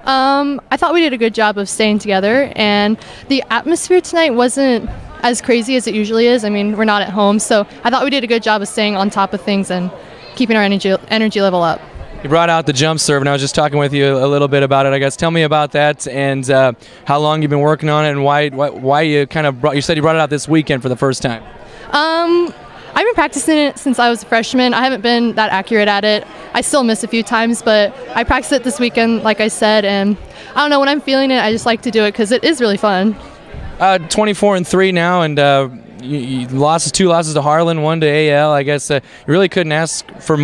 I thought we did a good job of staying together, and the atmosphere tonight wasn't as crazy as it usually is. I mean, we're not at home, so I thought we did a good job of staying on top of things and keeping our energy level up. You brought out the jump serve, and I was just talking with you a little bit about it, I guess. Tell me about that and how long you've been working on it and why you kind of you said you brought it out this weekend for the first time. I've been practicing it since I was a freshman. I haven't been that accurate at it. I still miss a few times, but I practiced it this weekend, like I said, and I don't know, when I'm feeling it, I just like to do it because it is really fun. 24-3 now, and you lost 2 losses to Harlan, 1 to AL. I guess you really couldn't ask for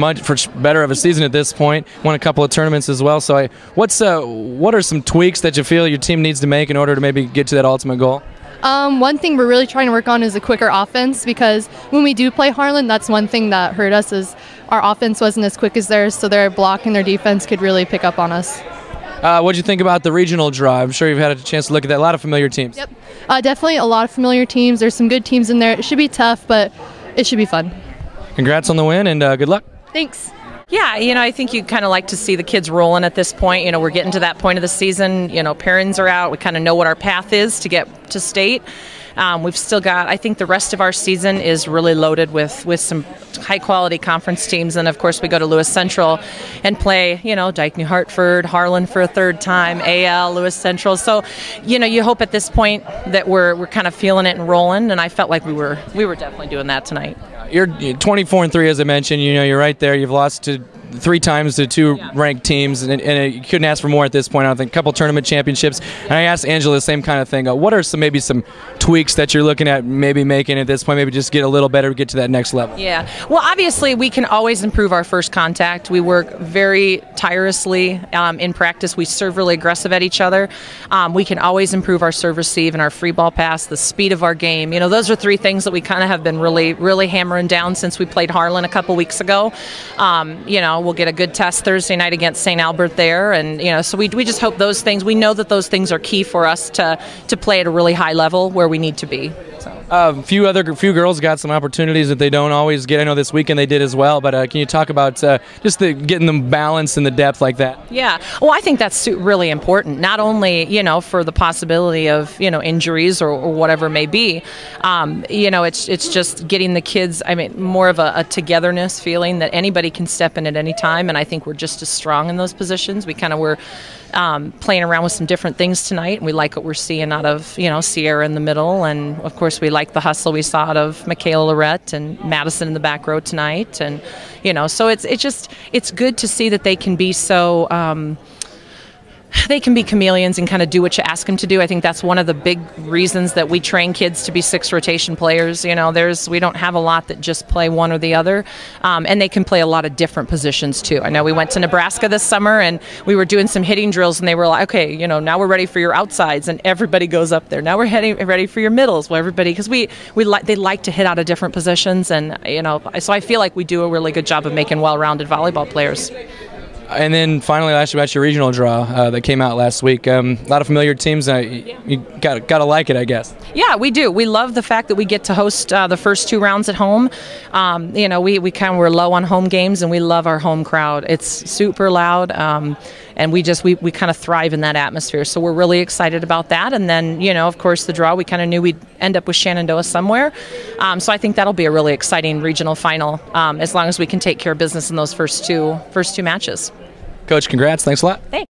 better of a season at this point. Won a couple of tournaments as well. So what are some tweaks that you feel your team needs to make in order to maybe get to that ultimate goal? One thing we're really trying to work on is a quicker offense, because when we do play Harlan, that's one thing that hurt us is our offense wasn't as quick as theirs, so their block and their defense could really pick up on us. What did you think about the regional draw? I'm sure you've had a chance to look at that. A lot of familiar teams. Yep, definitely a lot of familiar teams. There's some good teams in there. It should be tough, but it should be fun. Congrats on the win, and good luck. Thanks. Yeah, I think you kind of like to see the kids rolling at this point. We're getting to that point of the season. Parents are out. We kind of know what our path is to get to state. We've still got, I think the rest of our season is really loaded with some high-quality conference teams. And, of course, we go to Lewis Central and play, Dike New Hartford, Harlan for a third time, AL, Lewis Central. So, you hope at this point that we're kind of feeling it and rolling. And I felt like we were definitely doing that tonight. You're 24-3, as I mentioned. You're right there. You've lost 3 times to 2 ranked teams, and you couldn't ask for more at this point. I think a couple tournament championships. And I asked Angela the same kind of thing. What are maybe some tweaks that you're looking at maybe making at this point? Maybe just get a little better, get to that next level. Yeah. Well, obviously we can always improve our first contact. We work very tirelessly in practice. We serve really aggressive at each other. We can always improve our serve receive and our free ball pass, the speed of our game. Those are 3 things that we kind of have been really hammering down since we played Harlan a couple weeks ago. We'll get a good test Thursday night against St. Albert there, and so we just hope those things. We know that those things are key for us to play at a really high level where we need to be. So. A few girls got some opportunities that they don't always get. I know this weekend they did as well, but can you talk about just getting them balance and the depth like that? Yeah, well, I think that's really important. Not only for the possibility of injuries or whatever it may be. It's just getting the kids. I mean, more of a togetherness feeling that anybody can step in at any time, and I think we're just as strong in those positions. We kind of were playing around with some different things tonight, and we like what we're seeing out of Sierra in the middle, and of course we like the hustle we saw out of Michaela Lorette and Madison in the back row tonight, and so it's good to see that they can be so. They can be chameleons and kind of do what you ask them to do. I think that's one of the big reasons that we train kids to be 6 rotation players. We don't have a lot that just play one or the other, and they can play a lot of different positions too. I know we went to Nebraska this summer and we were doing some hitting drills, and they were like, okay, now we're ready for your outsides, and everybody goes up there. Now we're ready for your middles. Well, everybody, because they like to hit out of different positions, and so I feel like we do a really good job of making well-rounded volleyball players. And then finally, I asked you about your regional draw that came out last week. A lot of familiar teams. You gotta like it, I guess. Yeah, we do. We love the fact that we get to host the first 2 rounds at home. We kind of were low on home games, and we love our home crowd. It's super loud, and we kind of thrive in that atmosphere. So we're really excited about that. And then of course the draw, we kind of knew we'd end up with Shenandoah somewhere. So I think that'll be a really exciting regional final as long as we can take care of business in those first two matches. Coach, congrats. Thanks a lot. Thanks.